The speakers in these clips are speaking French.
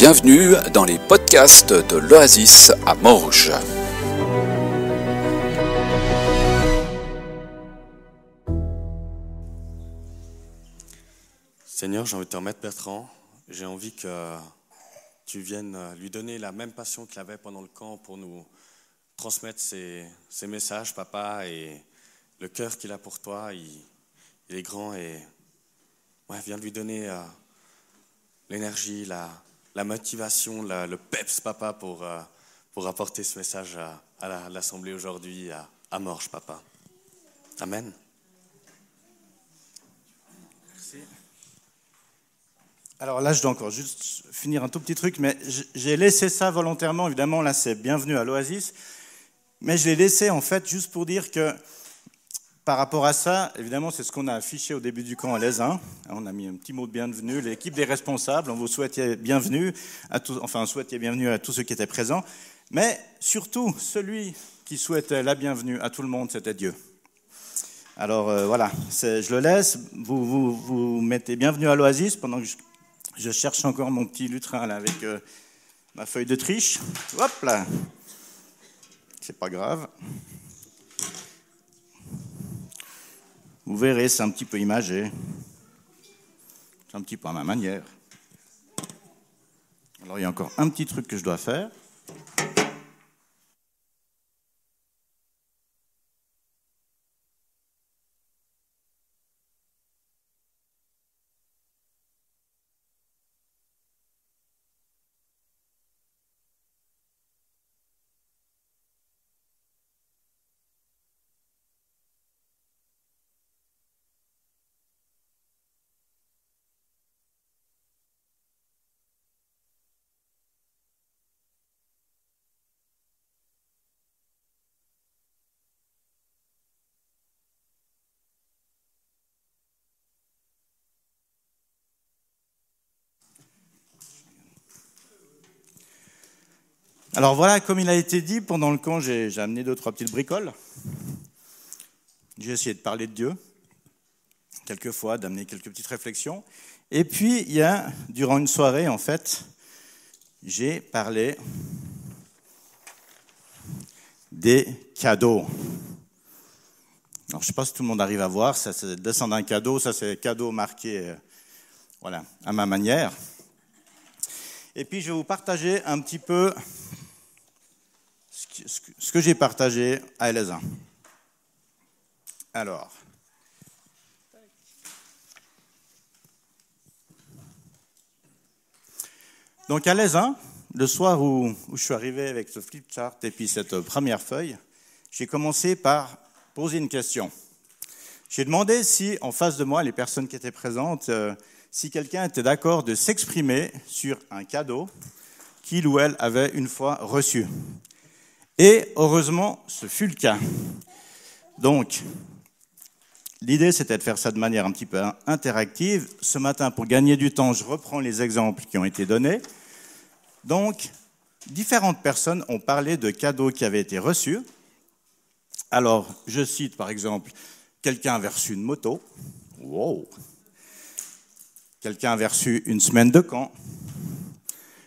Bienvenue dans les podcasts de l'Oasis à Morges. Seigneur, j'ai envie de te remettre Bertrand. J'ai envie que tu viennes lui donner la même passion qu'il avait pendant le camp pour nous transmettre ces messages, papa, et le cœur qu'il a pour toi. Il est grand et viens lui donner l'énergie, la motivation, le peps, papa, pour apporter ce message à l'Assemblée aujourd'hui, à Morges, papa. Amen. Merci. Alors là, je dois encore juste finir un tout petit truc, mais j'ai laissé ça volontairement. Évidemment, là, c'est bienvenue à l'Oasis. Mais je l'ai laissé, en fait, juste pour dire que par rapport à ça, évidemment, c'est ce qu'on a affiché au début du camp à l'Aisin. On a mis un petit mot de bienvenue. L'équipe des responsables, on vous souhaitait bienvenue à tous, on souhaitait bienvenue à tous ceux qui étaient présents. Mais surtout, celui qui souhaitait la bienvenue à tout le monde, c'était Dieu. Alors voilà, je le laisse. Vous mettez bienvenue à l'Oasis pendant que je cherche encore mon petit lutrin là avec ma feuille de triche. Hop là, c'est pas grave. Vous verrez, c'est un petit peu imagé. C'est un petit peu à ma manière. Alors, il y a encore un petit truc que je dois faire. Alors voilà, comme il a été dit, pendant le camp, j'ai amené 2-3 petites bricoles. J'ai essayé de parler de Dieu, quelquefois, d'amener quelques petites réflexions. Et puis, il y a, durant une soirée, en fait, j'ai parlé des cadeaux. Alors, je ne sais pas si tout le monde arrive à voir, ça c'est descendre un cadeau, ça c'est cadeau marqué, voilà, à ma manière. Et puis, je vais vous partager un petit peu ce que j'ai partagé à l'Aisin. Alors, donc à l'Aisin, le soir où je suis arrivé avec ce flip chart et puis cette première feuille, j'ai commencé par poser une question. J'ai demandé si, en face de moi, les personnes qui étaient présentes, si quelqu'un était d'accord de s'exprimer sur un cadeau qu'il ou elle avait une fois reçu. Et heureusement, ce fut le cas. Donc, l'idée, c'était de faire ça de manière un petit peu interactive. Ce matin, pour gagner du temps, je reprends les exemples qui ont été donnés. Donc, différentes personnes ont parlé de cadeaux qui avaient été reçus. Alors, je cite par exemple, quelqu'un avait reçu une moto. Wow. Quelqu'un avait reçu une semaine de camp.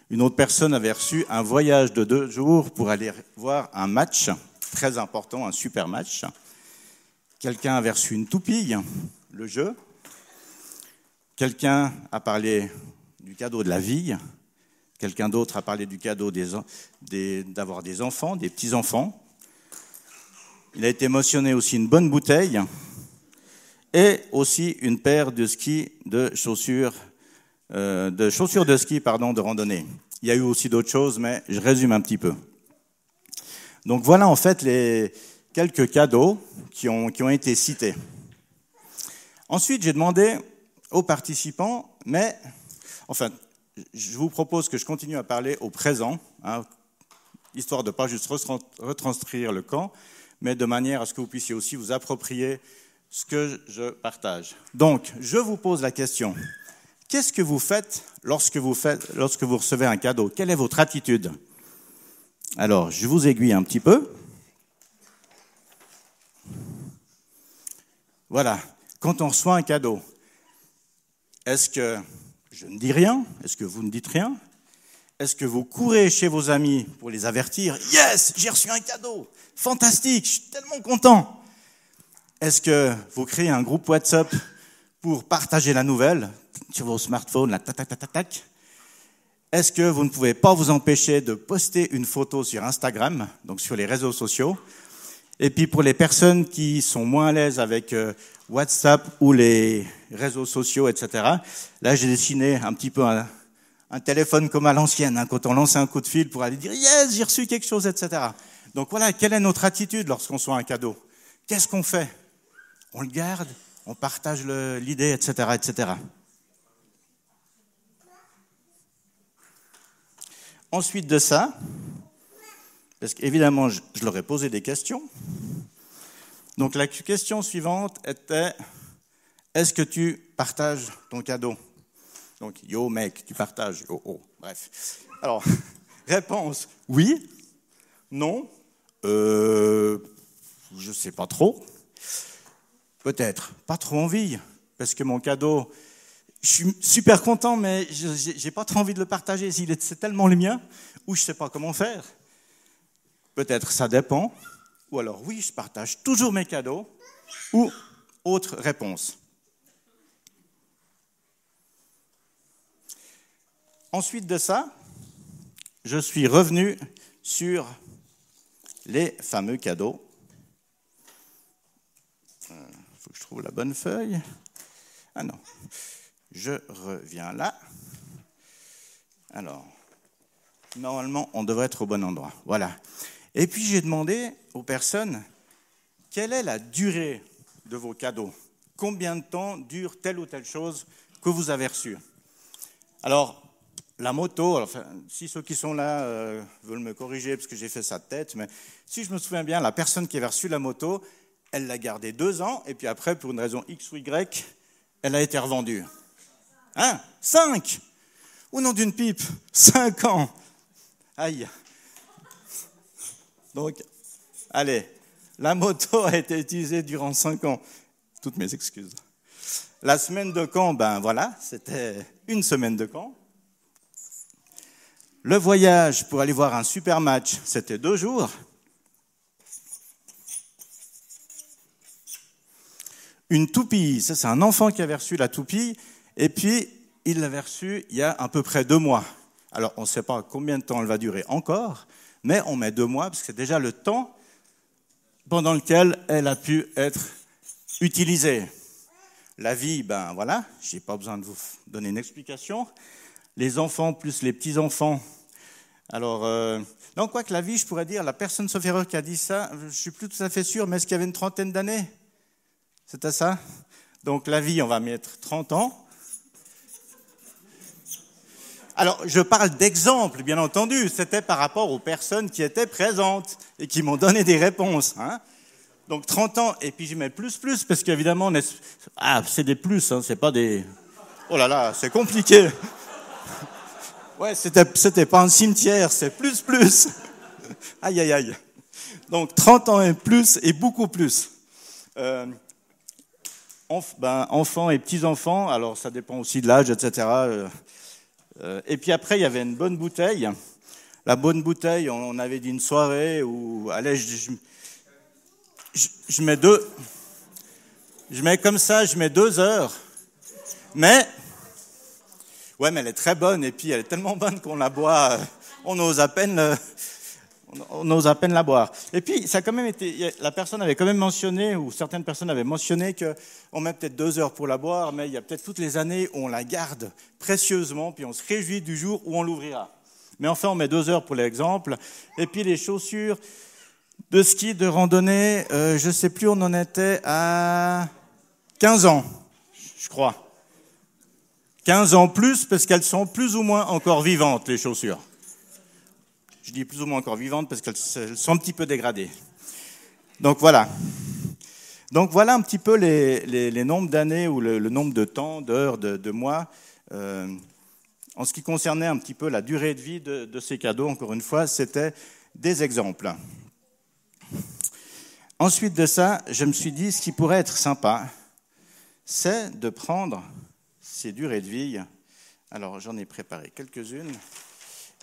Une autre personne avait reçu un voyage de 2 jours pour aller voir un match très important, un super match. Quelqu'un avait reçu une toupille, le jeu. Quelqu'un a parlé du cadeau de la vie. Quelqu'un d'autre a parlé du cadeau d'avoir des enfants, des petits-enfants. Il a été mentionné aussi une bonne bouteille et aussi une paire de chaussures de ski, de randonnée. Il y a eu aussi d'autres choses, mais je résume un petit peu. Donc voilà en fait les quelques cadeaux qui ont été cités. Ensuite, j'ai demandé aux participants, je vous propose que je continue à parler au présent, histoire de ne pas juste retranscrire le camp, mais de manière à ce que vous puissiez aussi vous approprier ce que je partage. Donc, je vous pose la question. Qu'est-ce que vous faites lorsque vous recevez un cadeau? Quelle est votre attitude? Alors, je vous aiguille un petit peu. Voilà, quand on reçoit un cadeau, est-ce que je ne dis rien? Est-ce que vous ne dites rien? Est-ce que vous courez chez vos amis pour les avertir? Yes, j'ai reçu un cadeau. Fantastique, je suis tellement content. Est-ce que vous créez un groupe WhatsApp pour partager la nouvelle sur vos smartphones, là, tac, tac, tac, tac, tac? Est-ce que vous ne pouvez pas vous empêcher de poster une photo sur Instagram, donc sur les réseaux sociaux? Et puis pour les personnes qui sont moins à l'aise avec WhatsApp ou les réseaux sociaux, etc., là j'ai dessiné un petit peu un téléphone comme à l'ancienne, hein, quand on lance un coup de fil pour aller dire « Yes, j'ai reçu quelque chose », etc. Donc voilà, quelle est notre attitude lorsqu'on reçoit un cadeau? Qu'est-ce qu'on fait? On le garde, on partage l'idée, etc., etc. Ensuite de ça, parce qu'évidemment, je leur ai posé des questions. Donc la question suivante était, est-ce que tu partages ton cadeau? Donc, yo mec, tu partages, yo, oh, bref. Alors, réponse, oui, non, je sais pas trop, peut-être, pas trop envie, parce que mon cadeau, je suis super content, mais j'ai pas trop envie de le partager, c'est tellement le mien, ou je sais pas comment faire. Peut-être ça dépend, ou alors oui, je partage toujours mes cadeaux, ou autre réponse. Ensuite de ça, je suis revenu sur les fameux cadeaux. Il faut que je trouve la bonne feuille. Ah non, je reviens là. Alors, normalement, on devrait être au bon endroit. Voilà. Et puis, j'ai demandé aux personnes, quelle est la durée de vos cadeaux? Combien de temps dure telle ou telle chose que vous avez reçue? Alors, la moto, enfin, si ceux qui sont là veulent me corriger parce que j'ai fait ça de tête, mais si je me souviens bien, la personne qui avait reçu la moto, elle l'a gardée 2 ans, et puis après, pour une raison X ou Y, elle a été revendue. 5 Au nom d'une pipe, 5 ans. Aïe. Donc, allez, la moto a été utilisée durant 5 ans. Toutes mes excuses. La semaine de camp, ben voilà, c'était une semaine de camp. Le voyage pour aller voir un super match, c'était 2 jours. Une toupie, ça c'est un enfant qui avait reçu la toupie, et puis il l'avait reçue il y a à peu près 2 mois. Alors on ne sait pas combien de temps elle va durer encore, mais on met 2 mois, parce que c'est déjà le temps pendant lequel elle a pu être utilisée. La vie, ben voilà, je n'ai pas besoin de vous donner une explication. Les enfants plus les petits-enfants. Alors, donc quoi que la vie, je pourrais dire, la personne sauf erreur qui a dit ça, je ne suis plus tout à fait sûr, mais est-ce qu'il y avait une 30aine d'années? C'était ça? Donc la vie, on va mettre 30 ans. Alors, je parle d'exemple, bien entendu, c'était par rapport aux personnes qui étaient présentes et qui m'ont donné des réponses. Hein. Donc 30 ans, et puis je mets plus, parce qu'évidemment, c'est des plus, hein, c'est pas des... Oh là là, c'est compliqué. Ouais, c'était pas un cimetière, c'est plus. Aïe, aïe, aïe. Donc 30 ans et plus, et beaucoup plus. Enfants et petits-enfants, alors ça dépend aussi de l'âge, etc. Et puis après, il y avait une bonne bouteille. La bonne bouteille, on avait dit une soirée où, allez, je mets 2... Je mets comme ça, je mets 2 heures. Mais... Ouais, mais elle est très bonne, et puis elle est tellement bonne qu'on la boit, on ose à peine la boire. Et puis, ça a quand même été, la personne avait quand même mentionné, ou certaines personnes avaient mentionné qu'on met peut-être 2 heures pour la boire, mais il y a peut-être toutes les années où on la garde précieusement, puis on se réjouit du jour où on l'ouvrira. Mais enfin, on met 2 heures pour l'exemple. Et puis les chaussures de ski, de randonnée, je ne sais plus, on en était à 15 ans, je crois. 15 ans plus, parce qu'elles sont plus ou moins encore vivantes, les chaussures. Je dis plus ou moins encore vivantes parce qu'elles sont un petit peu dégradées. Donc voilà. Donc voilà un petit peu les nombres d'années ou le nombre de temps, d'heures, de mois. En ce qui concernait un petit peu la durée de vie de ces cadeaux, encore une fois, c'était des exemples. Ensuite de ça, je me suis dit, ce qui pourrait être sympa, c'est de prendre ces durées de vie. Alors, j'en ai préparé quelques-unes.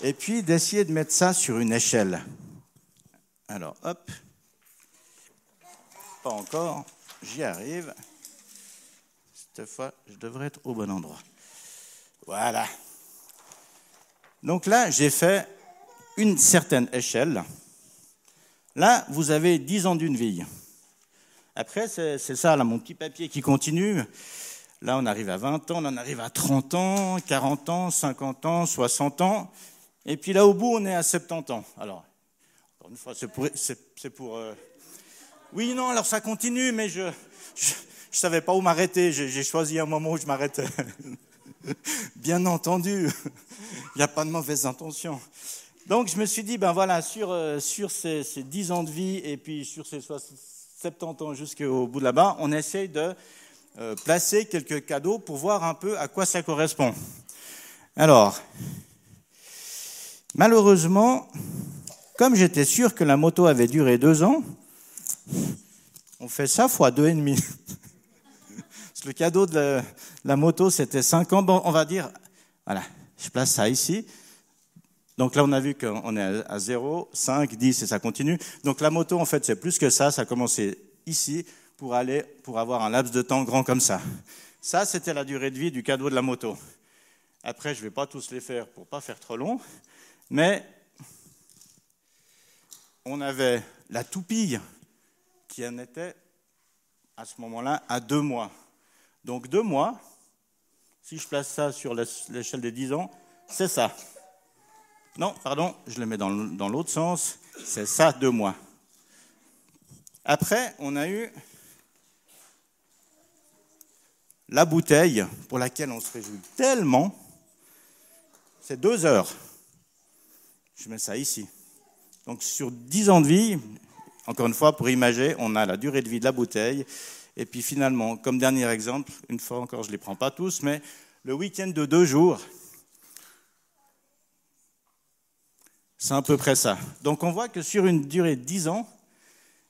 et puis d'essayer de mettre ça sur une échelle. Alors, hop, pas encore, j'y arrive. Cette fois, je devrais être au bon endroit. Voilà. Donc là, j'ai fait une certaine échelle. Là, vous avez 10 ans d'une vie. Après, c'est ça, là, mon petit papier qui continue. Là, on arrive à 20 ans, on en arrive à 30 ans, 40 ans, 50 ans, 60 ans. Et puis là, au bout, on est à 70 ans. Alors, encore une fois, c'est pour Oui, non, alors ça continue, mais je savais pas où m'arrêter. J'ai choisi un moment où je m'arrêtais. Bien entendu, il n'y a pas de mauvaises intentions. Donc, je me suis dit, ben voilà, sur ces 10 ans de vie et puis sur ces 70 ans jusqu'au bout de là-bas, on essaye de placer quelques cadeaux pour voir un peu à quoi ça correspond. Alors, malheureusement, comme j'étais sûr que la moto avait duré 2 ans, on fait ça fois 2,5. Le cadeau de la moto, c'était 5 ans. Bon, on va dire, voilà, je place ça ici. Donc là, on a vu qu'on est à 0, 5, 10 et ça continue. Donc la moto, en fait, c'est plus que ça. Ça a commencé ici pour avoir un laps de temps grand comme ça. Ça, c'était la durée de vie du cadeau de la moto. Après, je ne vais pas tous les faire pour ne pas faire trop long. Mais on avait la toupille qui en était, à ce moment-là, à 2 mois. Donc 2 mois, si je place ça sur l'échelle des 10 ans, c'est ça. Non, pardon, je le mets dans l'autre sens, c'est ça, 2 mois. Après, on a eu la bouteille, pour laquelle on se réjouit tellement, c'est 2 heures. Je mets ça ici. Donc sur 10 ans de vie, encore une fois, pour imager, on a la durée de vie de la bouteille. Et puis finalement, comme dernier exemple, une fois encore, je ne les prends pas tous, mais le week-end de 2 jours, c'est à peu près ça. Donc on voit que sur une durée de 10 ans,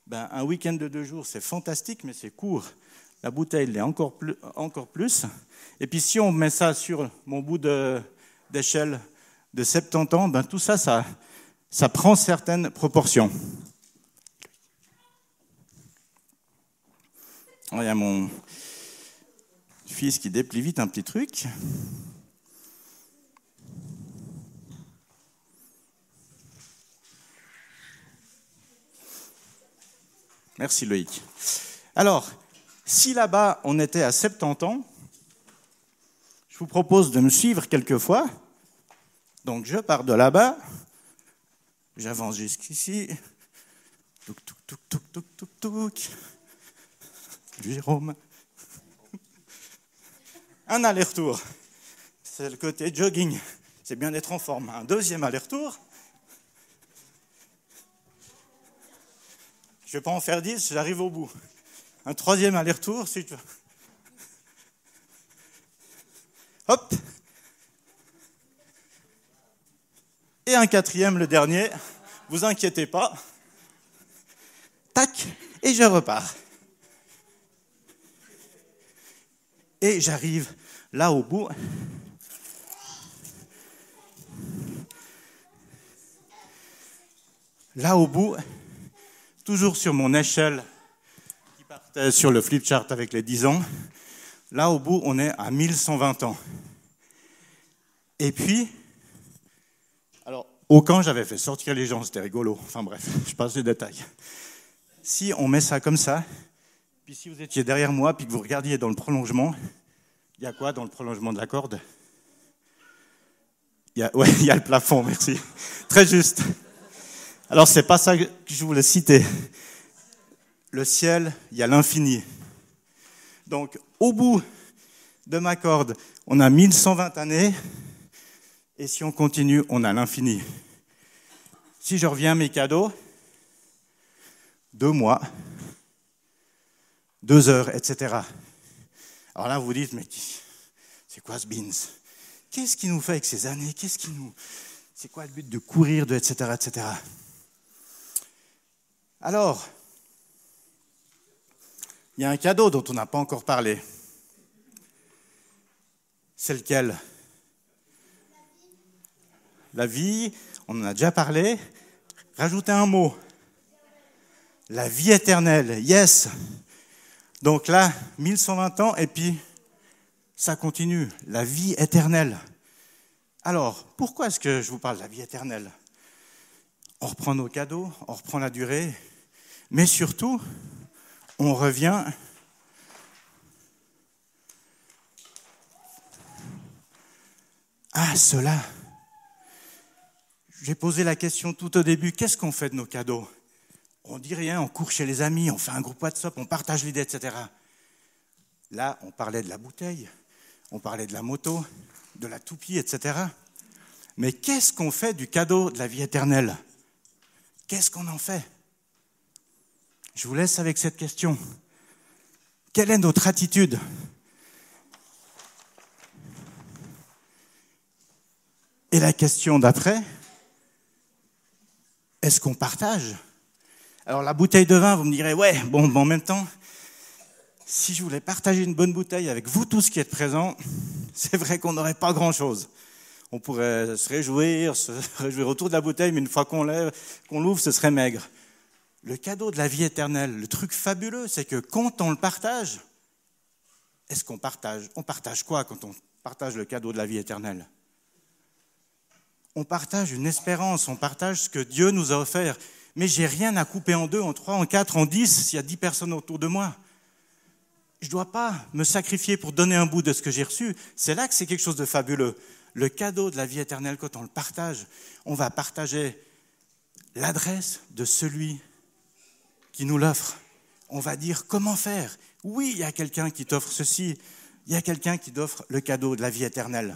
ben, un week-end de 2 jours, c'est fantastique, mais c'est court. La bouteille l'est encore plus. Et puis si on met ça sur mon bout d'échelle de 70 ans, ben, tout ça, ça prend certaines proportions. Il y a mon fils qui déplie vite un petit truc. Merci Loïc. Alors, si là-bas on était à 70 ans, je vous propose de me suivre quelquefois. Donc je pars de là-bas, j'avance jusqu'ici. Touc, touc, touc, touc, touc, touc, touc. Jérôme. Un aller-retour. C'est le côté jogging. C'est bien d'être en forme. Un deuxième aller-retour. Je ne vais pas en faire 10, j'arrive au bout. Un troisième aller-retour, si tu veux. Hop. Et un quatrième, le dernier. Vous inquiétez pas. Tac. Et je repars. Et j'arrive là au bout. Là au bout, toujours sur mon échelle qui partait sur le flip chart avec les 10 ans. Là au bout, on est à 1120 ans. Et puis, alors, au camp, j'avais fait sortir les gens, c'était rigolo. Enfin bref, je passe les détails. Si on met ça comme ça, puis si vous étiez derrière moi, puis que vous regardiez dans le prolongement, il y a quoi dans le prolongement de la corde ? Il y a le plafond, merci. Très juste. Alors, c'est pas ça que je voulais citer. Le ciel, il y a l'infini. Donc, au bout de ma corde, on a 1120 années, et si on continue, on a l'infini. Si je reviens à mes cadeaux, 2 mois, 2 heures, etc. Alors là, vous vous dites, mais c'est quoi ce beans ? Qu'est-ce qu'il nous fait avec ces années ? C'est quoi le but de courir, etc., etc. Alors, il y a un cadeau dont on n'a pas encore parlé. C'est lequel ? la vie, on en a déjà parlé. Rajoutez un mot. La vie éternelle, yes. Donc là, 1120 ans, et puis ça continue, la vie éternelle. Alors, pourquoi est-ce que je vous parle de la vie éternelle? On reprend nos cadeaux, on reprend la durée, mais surtout, on revient à cela. J'ai posé la question tout au début, qu'est-ce qu'on fait de nos cadeaux? On dit rien, on court chez les amis, on fait un groupe WhatsApp, on partage l'idée, etc. Là, on parlait de la bouteille, on parlait de la moto, de la toupie, etc. Mais qu'est-ce qu'on fait du cadeau de la vie éternelle? Qu'est-ce qu'on en fait? Je vous laisse avec cette question. Quelle est notre attitude? Et la question d'après, est-ce qu'on partage? Alors la bouteille de vin, vous me direz, ouais, bon, en même temps, si je voulais partager une bonne bouteille avec vous tous qui êtes présents, c'est vrai qu'on n'aurait pas grand-chose. On pourrait se réjouir autour de la bouteille, mais une fois qu'on l'ouvre, ce serait maigre. Le cadeau de la vie éternelle, le truc fabuleux, c'est que quand on le partage, est-ce qu'on partage? On partage quoi quand on partage le cadeau de la vie éternelle? On partage une espérance, on partage ce que Dieu nous a offert. Mais j'ai rien à couper en 2, en 3, en 4, en 10, s'il y a 10 personnes autour de moi. Je ne dois pas me sacrifier pour donner un bout de ce que j'ai reçu. C'est là que c'est quelque chose de fabuleux. Le cadeau de la vie éternelle, quand on le partage, on va partager l'adresse de celui qui nous l'offre. On va dire comment faire. Oui, il y a quelqu'un qui t'offre ceci. Il y a quelqu'un qui t'offre le cadeau de la vie éternelle.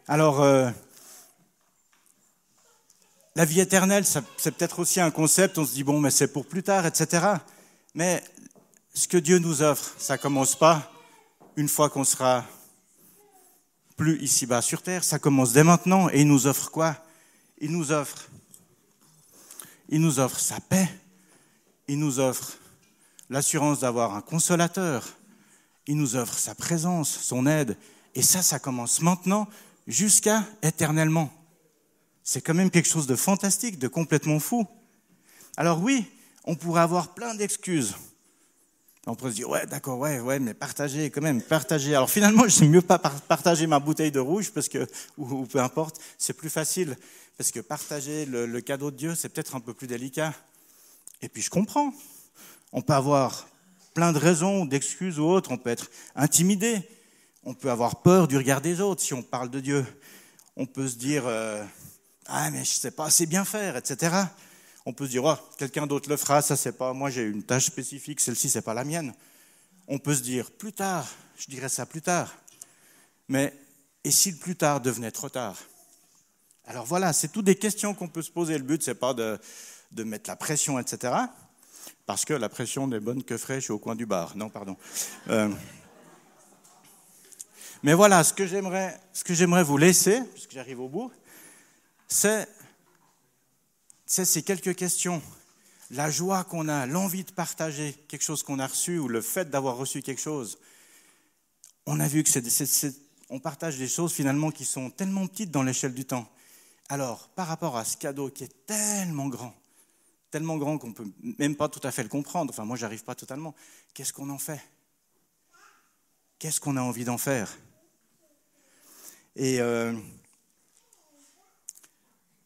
Alors, la vie éternelle, c'est peut-être aussi un concept, on se dit, bon, mais c'est pour plus tard, etc. Mais ce que Dieu nous offre, ça ne commence pas une fois qu'on sera plus ici-bas sur terre, ça commence dès maintenant. Et il nous offre quoi? Il nous offre sa paix, il nous offre l'assurance d'avoir un consolateur, il nous offre sa présence, son aide. Et ça commence maintenant jusqu'à éternellement. C'est quand même quelque chose de fantastique, de complètement fou. Alors oui, on pourrait avoir plein d'excuses. On pourrait se dire, ouais, d'accord, ouais, mais partagez quand même, partagez. Alors finalement, je n'aime mieux pas partager ma bouteille de rouge, parce que, ou peu importe, c'est plus facile. Parce que partager le cadeau de Dieu, c'est peut-être un peu plus délicat. Et puis je comprends. On peut avoir plein de raisons, d'excuses ou autres. On peut être intimidé. On peut avoir peur du regard des autres si on parle de Dieu. On peut se dire, ah, mais je ne sais pas assez bien faire, etc. On peut se dire, oh, quelqu'un d'autre le fera, ça c'est pas, moi j'ai une tâche spécifique, celle-ci c'est pas la mienne. On peut se dire, plus tard, je dirais ça plus tard. Mais, et si le plus tard devenait trop tard? Alors voilà, c'est toutes des questions qu'on peut se poser. Le but, c'est pas de mettre la pression, etc. Parce que la pression n'est bonne que fraîche au coin du bar. Non, pardon. Mais voilà, ce que j'aimerais vous laisser, puisque j'arrive au bout, c'est ces quelques questions. La joie qu'on a, l'envie de partager quelque chose qu'on a reçu ou le fait d'avoir reçu quelque chose. On a vu que on partage des choses finalement qui sont tellement petites dans l'échelle du temps. Alors, par rapport à ce cadeau qui est tellement grand qu'on ne peut même pas tout à fait le comprendre, enfin moi j'arrive pas totalement, qu'est-ce qu'on en fait? Qu'est-ce qu'on a envie d'en faire? Et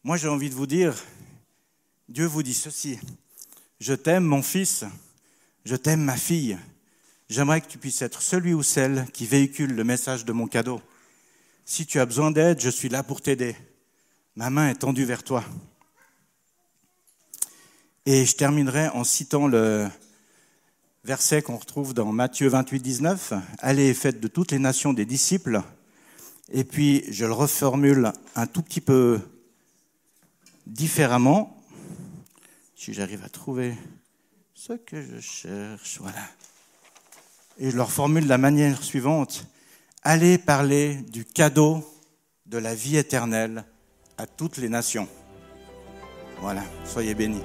moi j'ai envie de vous dire, Dieu vous dit ceci, je t'aime mon fils, je t'aime ma fille, j'aimerais que tu puisses être celui ou celle qui véhicule le message de mon cadeau. Si tu as besoin d'aide, je suis là pour t'aider. Ma main est tendue vers toi. Et je terminerai en citant le verset qu'on retrouve dans Matthieu 28, 19. Allez et faites de toutes les nations des disciples. Et puis, je le reformule un tout petit peu différemment. Si j'arrive à trouver ce que je cherche, voilà. Et je le reformule de la manière suivante. Allez parler du cadeau de la vie éternelle à toutes les nations. Voilà, soyez bénis.